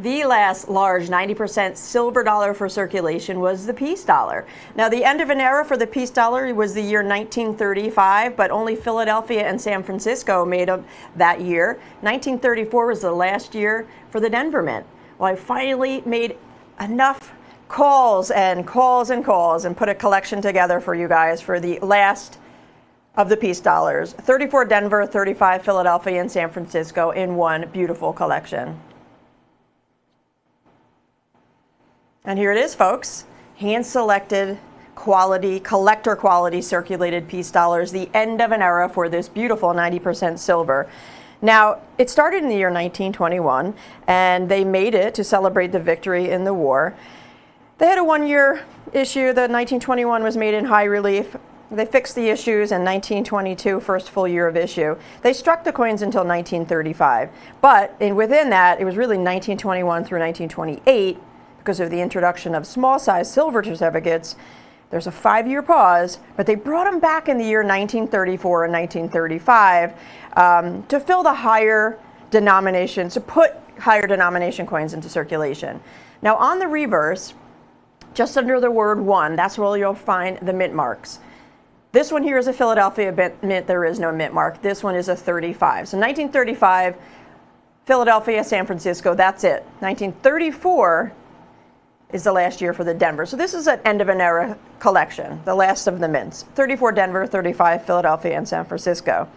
The last large 90% silver dollar for circulation was the peace dollar. Now, the end of an era for the peace dollar was the year 1935, but only Philadelphia and San Francisco made up that year. 1934 was the last year for the Denver Mint. Well, I finally made enough calls and put a collection together for you guys for the last of the peace dollars. 34 Denver, 35 Philadelphia, and San Francisco in one beautiful collection. And here it is, folks. Hand-selected quality, collector quality circulated peace dollars, the end of an era for this beautiful 90% silver. Now, it started in the year 1921, and they made it to celebrate the victory in the war. They had a one-year issue. The 1921 was made in high relief. They fixed the issues in 1922, first full year of issue. They struck the coins until 1935. But within that, it was really 1921 through 1928, because of the introduction of small-size silver certificates. There's a 5-year pause, but they brought them back in the year 1934 and 1935 to fill the higher denominations, to put higher denomination coins into circulation. Now, on the reverse, just under the word 1, that's where you'll find the mint marks. This one here is a Philadelphia mint. There is no mint mark. This one is a 35. So 1935, Philadelphia, San Francisco, that's it. 1934 is the last year for the Denver. So this is an end of an era collection, the last of the mints. 34 Denver, 35 Philadelphia, and San Francisco.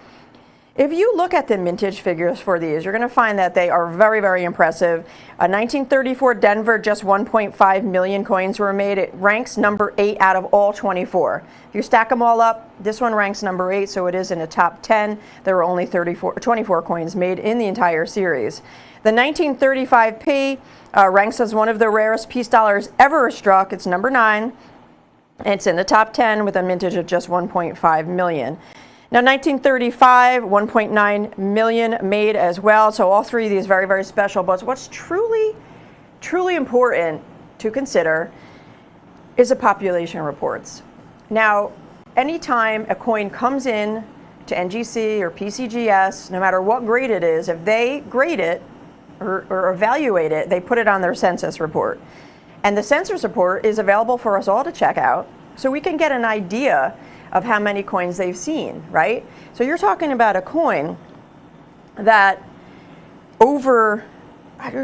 If you look at the mintage figures for these, you're going to find that they are very, very impressive. 1934 Denver, just 1.5 million coins were made. It ranks number 8 out of all 24. If you stack them all up, this one ranks number 8, so it is in the top 10. There were only 24 coins made in the entire series. The 1935p ranks as one of the rarest peace dollars ever struck. It's number 9. It's in the top 10 with a mintage of just 1.5 million. Now, 1935, 1.9 million made as well. So all three of these very, very special. But what's truly, truly important to consider is the population reports. Now, anytime a coin comes in to NGC or PCGS, no matter what grade it is, if they grade it or evaluate it, they put it on their census report. And the census report is available for us all to check out so we can get an idea of how many coins they've seen, right? So you're talking about a coin that you're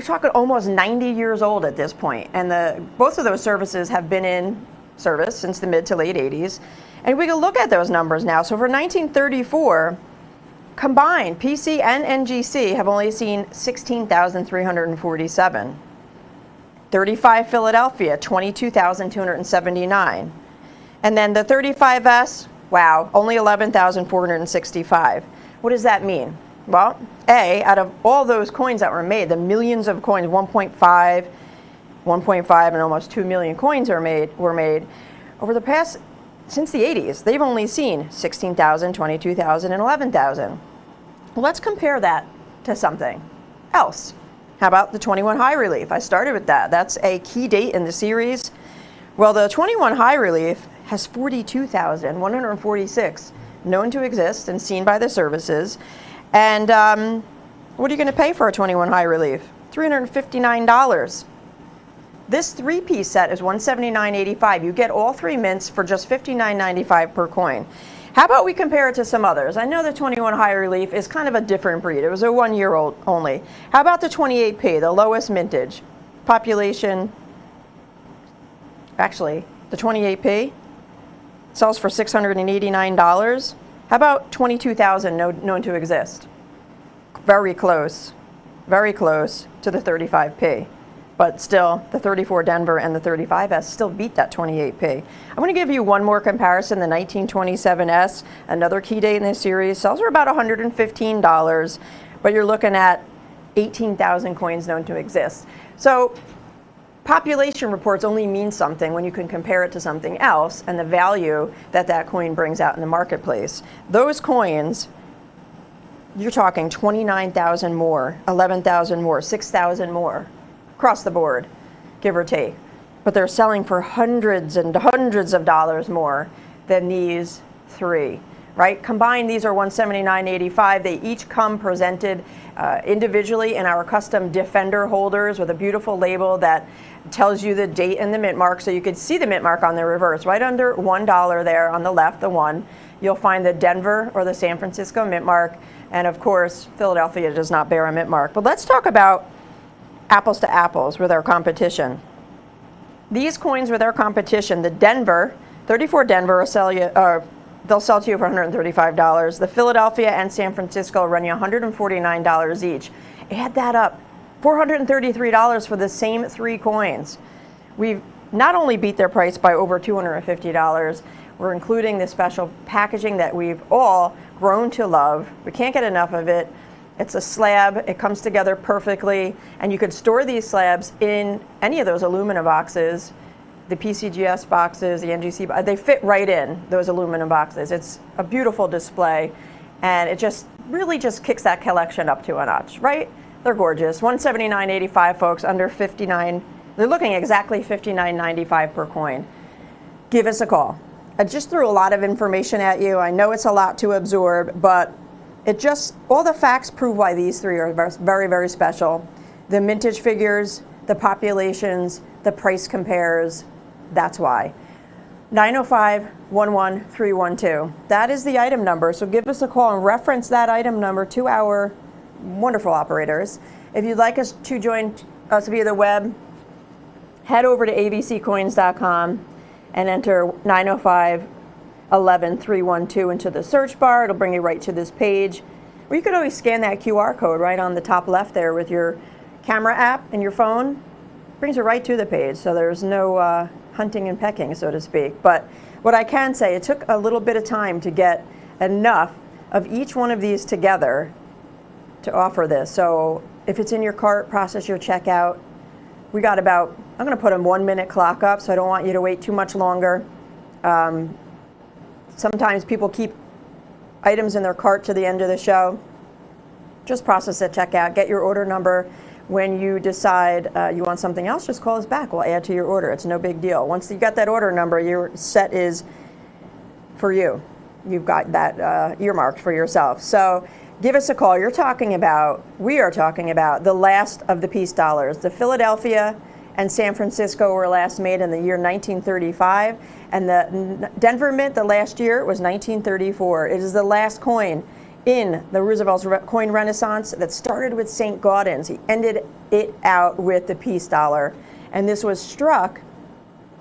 talking almost 90 years old at this point. And both of those services have been in service since the mid to late 80s. And we can look at those numbers now. So for 1934, combined, PC and NGC have only seen 16,347. 35 Philadelphia, 22,279. And then the 35S, wow, only 11,465. What does that mean? Well, out of all those coins that were made, the millions of coins, 1.5 and almost 2 million coins were made over the past, since the 80s, they've only seen 16,000, 22,000, and 11,000. Well, let's compare that to something else. How about the 21 high relief? I started with that. That's a key date in the series. Well, the 21 high relief has 42,146 known to exist and seen by the services. And what are you going to pay for a 21 high relief? $359. This 3-piece set is $179.85. You get all 3 mints for just $59.95 per coin. How about we compare it to some others? I know the 21 high relief is kind of a different breed. It was a 1-year-old only. How about the 28p, the lowest mintage? Population, actually, the 28p sells for $689. How about 22,000 known to exist? Very close to the 35p. But still, the 34 Denver and the 35S still beat that 28p. I'm going to give you one more comparison. The 1927S, another key date in this series, sells for about $115, but you're looking at 18,000 coins known to exist. So population reports only mean something when you can compare it to something else and the value that that coin brings out in the marketplace. Those coins, you're talking 29,000 more, 11,000 more, 6,000 more across the board, give or take. But they're selling for hundreds and hundreds of dollars more than these 3. right? Combined, these are $179.85. They each come presented individually in our custom Defender holders with a beautiful label that tells you the date and the mint mark, so you could see the mint mark on the reverse. Right under $1 there on the left, the 1, you'll find the Denver or the San Francisco mint mark, and of course, Philadelphia does not bear a mint mark. But let's talk about apples to apples with our competition. These coins with our competition, the Denver, 34 Denver, they'll sell to you for $135. The Philadelphia and San Francisco run you $149 each. Add that up, $433 for the same 3 coins. We've not only beat their price by over $250, we're including the special packaging that we've all grown to love. We can't get enough of it. It's a slab, it comes together perfectly, and you could store these slabs in any of those aluminum boxes, the PCGS boxes, the NGC, they fit right in those aluminum boxes. It's a beautiful display, and it just really just kicks that collection up to a notch, right? They're gorgeous. $179.85, folks, under $59. They're looking exactly $59.95 per coin. Give us a call. I just threw a lot of information at you. I know it's a lot to absorb, but all the facts prove why these 3 are very, very special. The mintage figures, the populations, the price compares, that's why. 905-11312. That is the item number, so give us a call and reference that item number to our wonderful operators. If you'd like us to join us via the web, head over to abccoins.com and enter 905-11312 into the search bar. It'll bring you right to this page. Or you could always scan that QR code right on the top left there with your camera app and your phone. It brings you right to the page, so there's no hunting and pecking, so to speak. But what I can say, it took a little bit of time to get enough of each one of these together to offer this. So if it's in your cart, process your checkout. We got about, I'm going to put a 1-minute clock up, so I don't want you to wait too much longer. Sometimes people keep items in their cart to the end of the show. Just process it, checkout, get your order number. When you decide you want something else, just call us back. We'll add to your order. It's no big deal. Once you got that order number, your set is for you. You've got that earmarked for yourself. So give us a call. We are talking about the last of the peace dollars. The Philadelphia and San Francisco were last made in the year 1935, and the Denver Mint, the last year, was 1934. It is the last coin in the Roosevelt's coin renaissance that started with St. Gaudens. He ended it out with the peace dollar, and this was struck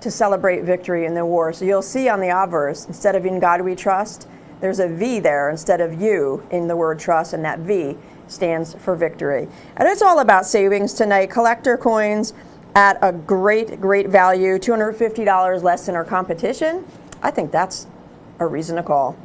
to celebrate victory in the war. So you'll see on the obverse, instead of "In God We Trust," there's a V there instead of "you" in the word trust, and that V stands for victory. And it's all about savings tonight. Collector coins at a great, great value, $250 less than our competition. I think that's a reason to call.